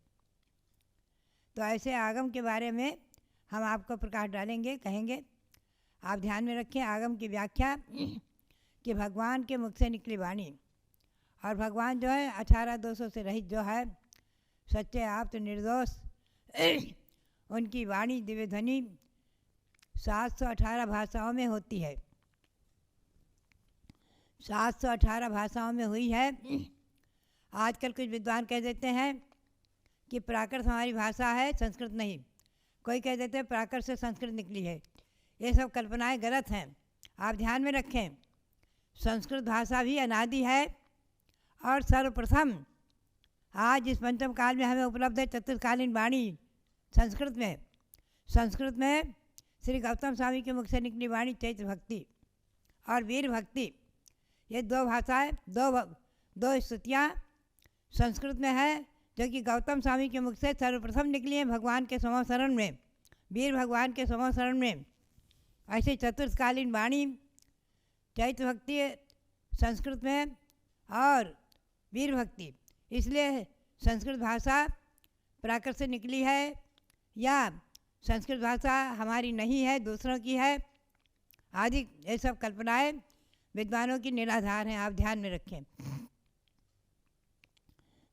तो ऐसे आगम के बारे में हम आपको प्रकाश डालेंगे, कहेंगे। आप ध्यान में रखें आगम की व्याख्या कि भगवान के मुख से निकली वाणी, और भगवान जो है 18 दोषों से रहित जो है, सच्चे आप तो निर्दोष, उनकी वाणी दिव्य ध्वनि 718 भाषाओं में होती है। 718 भाषाओं में हुई है। आजकल कुछ विद्वान कह देते हैं कि प्राकृत हमारी भाषा है, संस्कृत नहीं। कोई कह देते हैं प्राकृत से संस्कृत निकली है। ये सब कल्पनाएं गलत हैं। आप ध्यान में रखें, संस्कृत भाषा भी अनादि है और सर्वप्रथम आज इस पंचम काल में हमें उपलब्ध है चतुर्कालीन वाणी संस्कृत में। संस्कृत में श्री गौतम स्वामी के मुख से निकली वाणी चैत्र भक्ति और वीर भक्ति, ये 2 भाषाएं, दो स्तुतियाँ संस्कृत में है, जो कि गौतम स्वामी के मुख से सर्वप्रथम निकली हैं भगवान के समो शरण में, वीर भगवान के समो शरण में। ऐसे चतुर्थकालीन वाणी चैत्र भक्ति संस्कृत में और वीर भक्ति, इसलिए संस्कृत भाषा प्राकृत से निकली है या संस्कृत भाषा हमारी नहीं है, दूसरों की है आदि, ये सब कल्पनाएं विद्वानों की निराधार हैं। आप ध्यान में रखें।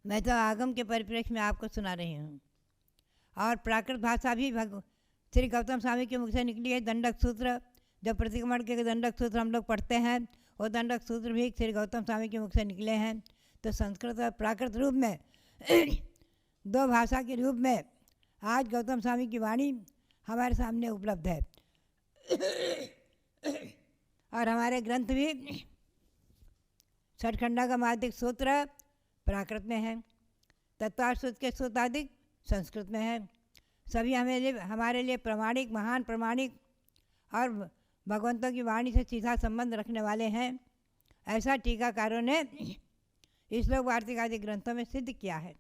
मैं तो आगम के परिप्रेक्ष्य में आपको सुना रही हूँ। और प्राकृत भाषा भी श्री गौतम स्वामी के मुख से निकली है। दंडक सूत्र, जो प्रतिक्रमण के दंडक सूत्र हम लोग पढ़ते हैं, वो दंडक सूत्र भी श्री गौतम स्वामी के मुख से निकले हैं। तो संस्कृत और प्राकृत रूप में 2 भाषा के रूप में आज गौतम स्वामी की वाणी हमारे सामने उपलब्ध है। और हमारे ग्रंथ भी छठखंडा का माध्यिक सूत्र प्राकृत में है, तत्वार्थ के सूत्र आदि संस्कृत में है। सभी हमारे लिए प्रमाणिक, महान प्रमाणिक और भगवंतों की वाणी से सीधा संबंध रखने वाले हैं। ऐसा टीकाकारों ने इस श्लोक वार्तिक आदि ग्रंथों में सिद्ध किया है।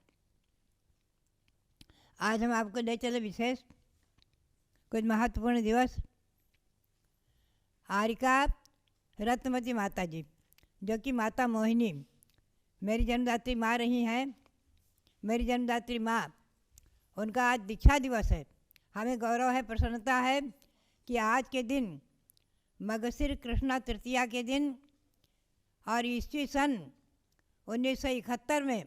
आज हम आपको ले चले विशेष कुछ महत्वपूर्ण दिवस। आरिका रत्नमती माता जी, जो कि माता मोहिनी मेरी जन्मदात्री माँ रही हैं, मेरी जन्मदात्री माँ, उनका आज दीक्षा दिवस है। हमें गौरव है, प्रसन्नता है कि आज के दिन मगशिर कृष्णा तृतीया के दिन और ईस्वी सन 1971 में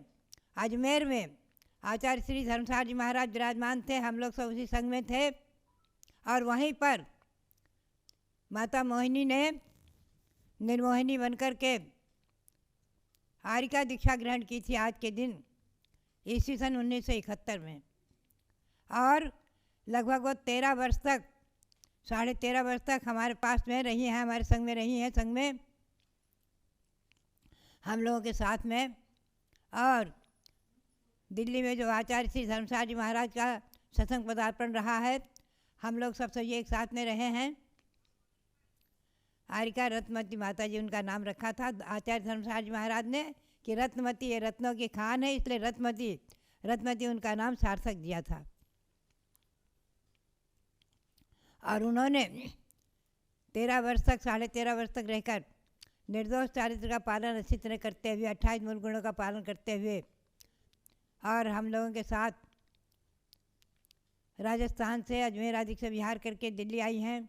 अजमेर में आचार्य श्री धर्मसार जी महाराज विराजमान थे। हम लोग सब उसी संघ में थे और वहीं पर माता मोहिनी ने निर्मोहिनी बनकर के आरिका दीक्षा ग्रहण की थी आज के दिन, ईस्वी सन 1971 में। और लगभग वो 13 वर्ष तक, 13.5 वर्ष तक हमारे पास में रही हैं, हमारे संग में रही हैं, संग में हम लोगों के साथ में। और दिल्ली में जो आचार्य श्री धर्मसार जी महाराज का सत्संग पदार्पण रहा है, हम लोग सब सभी एक साथ में रहे हैं। आरिका रत्नमती माता जी उनका नाम रखा था आचार्य धर्मसार जी महाराज ने कि रत्नमती ये रत्नों की खान है, इसलिए रत्नमती उनका नाम सार्थक दिया था। और उन्होंने 13 वर्ष तक, 13.5 वर्ष तक रहकर निर्दोष चारित्र का पालन अच्छी तरह करते हुए, 28 मूल गुणों का पालन करते हुए, और हम लोगों के साथ राजस्थान से अजमेर आदि से विहार करके दिल्ली आई हैं।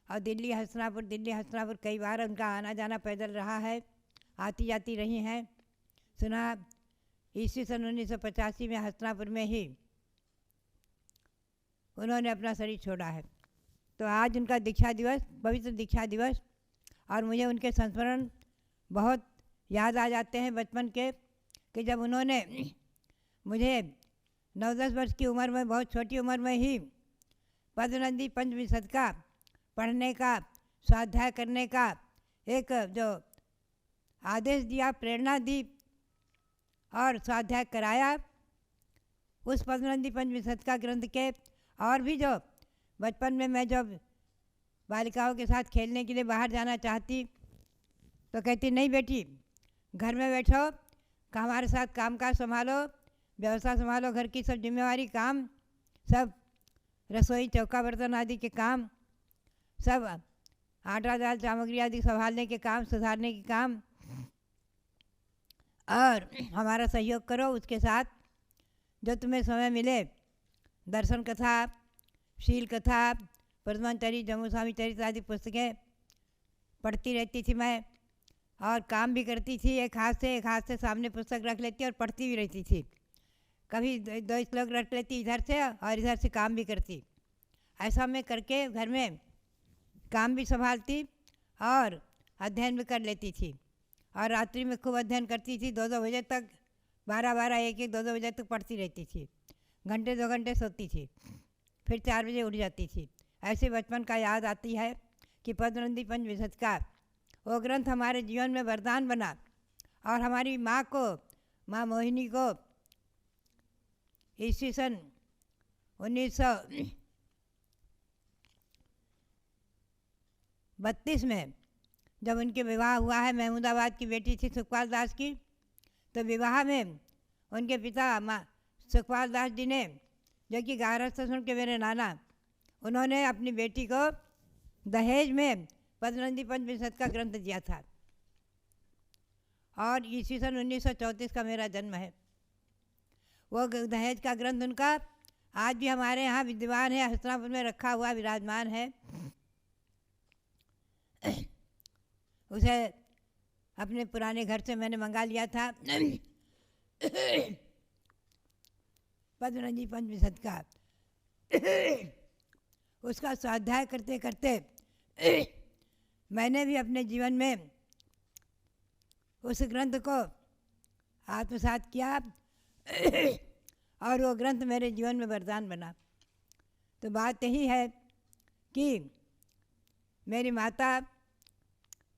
और दिल्ली हस्तिनापुर कई बार उनका आना जाना पैदल रहा है, आती जाती रही हैं। सुना ईस्वी सन 1985 में हस्तिनापुर में ही उन्होंने अपना शरीर छोड़ा है। तो आज उनका दीक्षा दिवस, पवित्र दीक्षा दिवस, और मुझे उनके संस्मरण बहुत याद आ जाते हैं बचपन के, कि जब उन्होंने मुझे 9-10 वर्ष की उम्र में, बहुत छोटी उम्र में ही पद्मनंदी पंचविंशति का पढ़ने का, स्वाध्याय करने का एक जो आदेश दिया, प्रेरणा दी और स्वाध्याय कराया, उस पद्मनंदी पंचविंशति का ग्रंथ के और भी जो बचपन में मैं जब बालिकाओं के साथ खेलने के लिए बाहर जाना चाहती तो कहती नहीं बेटी, घर में बैठो, हमारे साथ कामकाज संभालो, व्यवस्था संभालो, घर की सब जिम्मेवारी काम, सब रसोई चौका बर्तन आदि के काम, सब आटा दाल सामग्री आदि संभालने के काम, सुधारने के काम, और हमारा सहयोग करो। उसके साथ जो तुम्हें समय मिले दर्शन कथा, शील कथा, पद्मचरी, जम्मू स्वामी चरित्र आदि पुस्तकें पढ़ती रहती थी मैं, और काम भी करती थी। एक हाथ से सामने पुस्तक रख लेती और पढ़ती भी रहती थी। कभी दो श्लोक रख लेती इधर से और इधर से काम भी करती। ऐसा मैं करके घर में काम भी संभालती और अध्ययन भी कर लेती थी। और रात्रि में खूब अध्ययन करती थी, 2-2 बजे तक, 12-12, 1-1, 2-2 बजे तक पढ़ती रहती थी। घंटे 2 घंटे सोती थी, फिर 4 बजे उठ जाती थी। ऐसे बचपन का याद आती है कि पद्मनंदी पंचविंशति का वो ग्रंथ हमारे जीवन में वरदान बना। और हमारी माँ को, माँ मोहिनी को ईस्वी सन 1932 में जब उनके विवाह हुआ है, महमूदाबाद की बेटी थी सुखपाल दास की, तो विवाह में उनके पिता माँ सुखपाल दास जी ने, जो कि गारस्थ सुन के मेरे नाना, उन्होंने अपनी बेटी को दहेज में पद्मनंदी पंचविंशति का ग्रंथ दिया था। और ईस्वी सन 1934 का मेरा जन्म है। वो दहेज का ग्रंथ उनका आज भी हमारे यहाँ विद्यमान है, हस्तिनापुर में रखा हुआ विराजमान है। उसे अपने पुराने घर से मैंने मंगा लिया था पद्मनंदी पंचविंशति का। उसका स्वाध्याय करते करते मैंने भी अपने जीवन में उस ग्रंथ को आत्मसात किया और वो ग्रंथ मेरे जीवन में वरदान बना। तो बात यही है कि मेरी माता,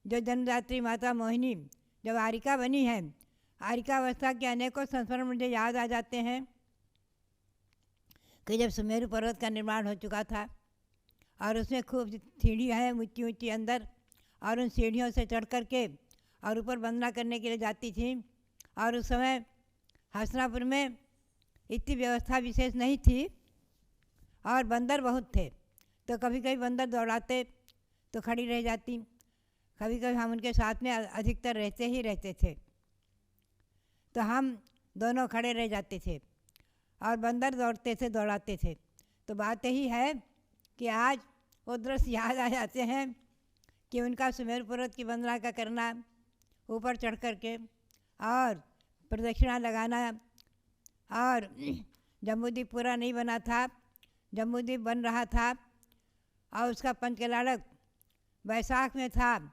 जो जन्मदात्री माता मोहिनी, जब आरिका बनी है, आरिकावस्था के अनेकों संस्मरण मुझे याद आ जाते हैं कि जब सुमेरु पर्वत का निर्माण हो चुका था और उसमें खूब सीढ़ी है ऊंची ऊंची अंदर, और उन सीढ़ियों से चढ़ कर के और ऊपर वंदना करने के लिए जाती थी। और उस समय हस्तिनापुर में इतनी व्यवस्था विशेष नहीं थी और बंदर बहुत थे, तो कभी कभी बंदर दौड़ाते तो खड़ी रह जाती, कभी कभी हम उनके साथ में अधिकतर रहते थे, तो हम दोनों खड़े रह जाते थे और बंदर दौड़ते थे, दौड़ाते थे। तो बात यही है कि आज वो दृश्य याद आ जाते हैं कि उनका सुमेरु पर्वत की वंदना का करना, ऊपर चढ़ कर के और प्रदक्षिणा लगाना। और जम्बूद्वीप पूरा नहीं बना था, जम्बूद्वीप बन रहा था और उसका पंचकलाड़क बैसाख में था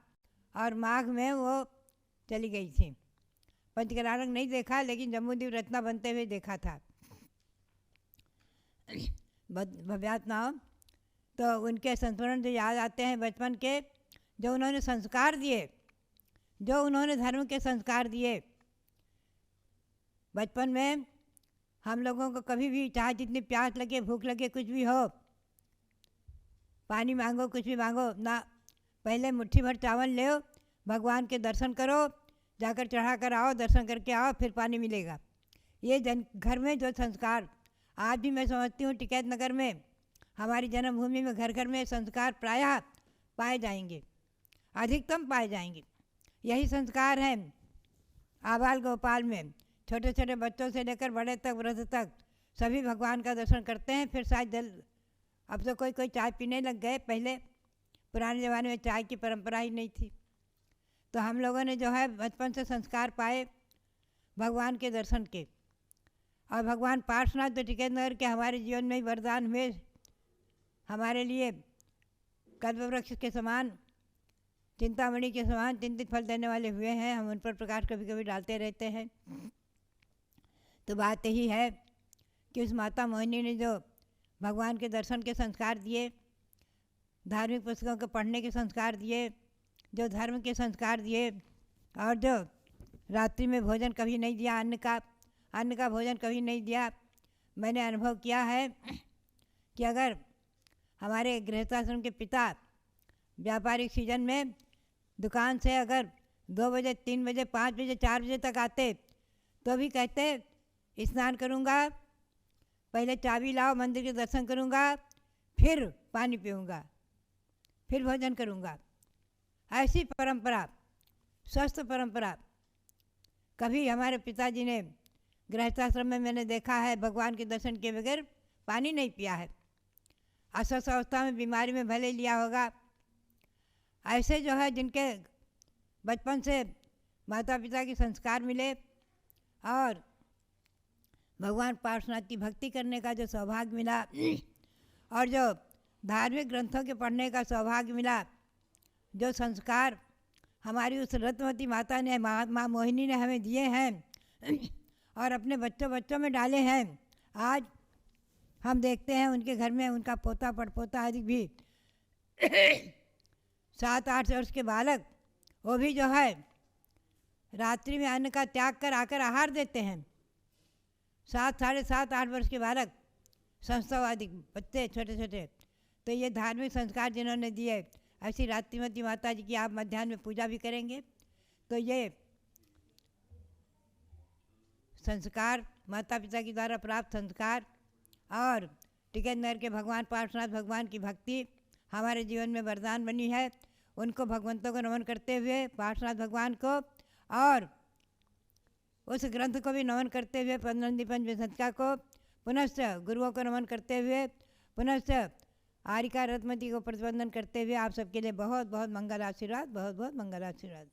और माघ में वो चली गई थी। पंचकलाड़क नहीं देखा, लेकिन जम्बूद्वीप रचना बनते हुए देखा था। भव्यात्माओं, तो उनके संस्मरण जो याद आते हैं बचपन के, जो उन्होंने संस्कार दिए, जो उन्होंने धर्म के संस्कार दिए। बचपन में हम लोगों को कभी भी, चाहे जितनी प्यास लगे, भूख लगे, कुछ भी हो, पानी मांगो, कुछ भी मांगो ना, पहले मुट्ठी भर चावल ले, भगवान के दर्शन करो, जाकर चढ़ा कर आओ, दर्शन करके आओ, फिर पानी मिलेगा। ये घर में जो संस्कार आज भी मैं समझती हूँ टिकैत नगर में, हमारी जन्मभूमि में घर घर में संस्कार प्रायः पाए जाएंगे, अधिकतम पाए जाएंगे। यही संस्कार हैं आबाल गोपाल में, छोटे छोटे बच्चों से लेकर बड़े तक, वृद्ध तक, सभी भगवान का दर्शन करते हैं। फिर शायद अब तो कोई चाय पीने लग गए, पहले पुराने ज़माने में चाय की परंपरा ही नहीं थी। तो हम लोगों ने जो है बचपन से संस्कार पाए भगवान के दर्शन के। और भगवान पार्श्वनाथ तो टिकैत नगर के हमारे जीवन में ही वरदान हुए, हमारे लिए कल्पवृक्ष के समान, चिंतामणि के समान चिंतित फल देने वाले हुए हैं। हम उन पर प्रकाश कभी कभी डालते रहते हैं। तो बात यही है कि उस माता मोहिनी ने जो भगवान के दर्शन के संस्कार दिए, धार्मिक पुस्तकों के पढ़ने के संस्कार दिए, जो धर्म के संस्कार दिए, और जो रात्रि में भोजन कभी नहीं दिया, अन्न का भोजन कभी नहीं दिया। मैंने अनुभव किया है कि अगर हमारे गृहस्थाश्रम के पिता व्यापारिक सीजन में दुकान से अगर 2 बजे, 3 बजे, 5 बजे, 4 बजे तक आते तो भी कहते स्नान करूँगा, पहले चाबी लाओ, मंदिर के दर्शन करूँगा, फिर पानी पीऊँगा, फिर भोजन करूँगा। ऐसी परंपरा, स्वस्थ परंपरा कभी हमारे पिताजी ने गृहस्थाश्रम में मैंने देखा है भगवान के दर्शन के बगैर पानी नहीं पिया है। अस्वस्थ अवस्था में, बीमारी में भले लिया होगा। ऐसे जो है जिनके बचपन से माता पिता के संस्कार मिले और भगवान पार्श्वनाथ की भक्ति करने का जो सौभाग्य मिला और जो धार्मिक ग्रंथों के पढ़ने का सौभाग्य मिला, जो संस्कार हमारी उस रत्नवती माता ने, माँ मोहिनी ने हमें दिए हैं और अपने बच्चों में डाले हैं, आज हम देखते हैं उनके घर में उनका पोता पड़पोता आदि भी 7-8 वर्ष के बालक, वो भी जो है रात्रि में अन्न का त्याग कर आकर आहार देते हैं। 7, साढ़े 7, 8 वर्ष के बालक, संस्थावादी बच्चे छोटे छोटे। तो ये धार्मिक संस्कार जिन्होंने दिए, ऐसी रात्रिमती माता जी की आप मध्याह्न में पूजा भी करेंगे तो ये संस्कार, माता पिता के द्वारा प्राप्त संस्कार और टिकैतनगर के भगवान पार्श्वनाथ भगवान की भक्ति हमारे जीवन में वरदान बनी है। उनको भगवंतों को नमन करते हुए, पार्श्वनाथ भगवान को और उस ग्रंथ को भी नमन करते हुए, पंचदंडी पंचविंशतिका को, पुनश्च गुरुओं को नमन करते हुए, पुनश्च आरिका रत्नमती को प्रतिबंधन करते हुए आप सबके लिए बहुत बहुत मंगल आशीर्वाद, बहुत बहुत मंगल आशीर्वाद।